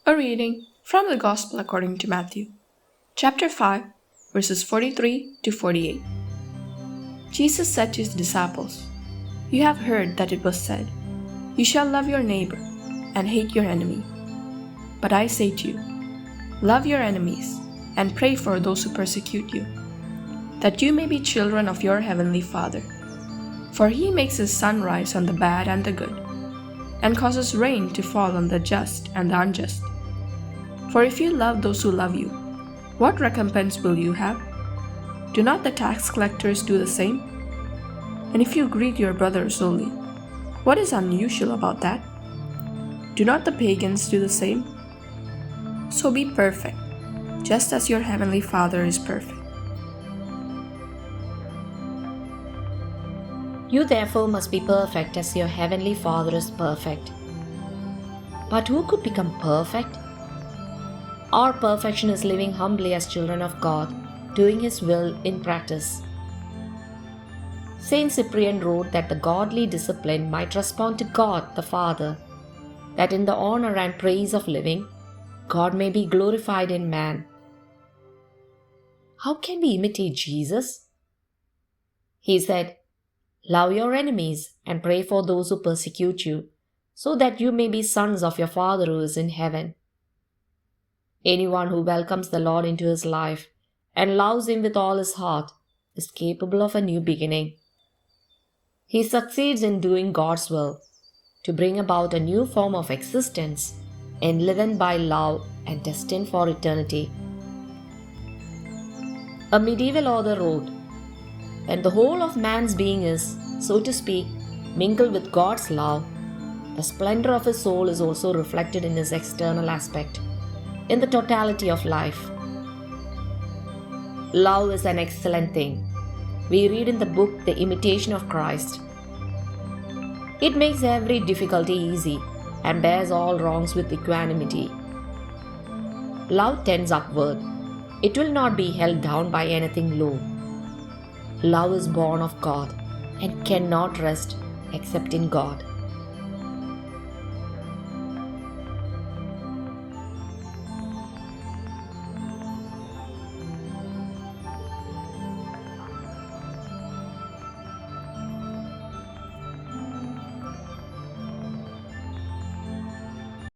A reading from the Gospel according to Matthew, chapter 5, verses 43 to 48. Jesus said to his disciples, "You have heard that it was said, 'You shall love your neighbor and hate your enemy.' But I say to you, love your enemies and pray for those who persecute you, that you may be children of your heavenly Father. For he makes his sun rise on the bad and the good, and causes rain to fall on the just and the unjust. For if you love those who love you, what recompense will you have? Do not the tax collectors do the same? And if you greet your brothers only, what is unusual about that? Do not the pagans do the same? So be perfect, just as your heavenly Father is perfect." You therefore must be perfect as your heavenly Father is perfect. But who could become perfect? Our perfection is living humbly as children of God, doing His will in practice. Saint Cyprian wrote that the godly discipline might respond to God the Father, that in the honor and praise of living, God may be glorified in man. How can we imitate Jesus? He said, "Love your enemies and pray for those who persecute you, so that you may be sons of your Father who is in heaven." Anyone who welcomes the Lord into his life and loves Him with all his heart is capable of a new beginning. He succeeds in doing God's will to bring about a new form of existence enlivened by love and destined for eternity. A medieval author wrote, "When the whole of man's being is, so to speak, mingled with God's love, the splendor of his soul is also reflected in his external aspect, in the totality of life." Love is an excellent thing. We read in the book The Imitation of Christ. It makes every difficulty easy and bears all wrongs with equanimity. Love tends upward. It will not be held down by anything low. Love is born of God and cannot rest except in God.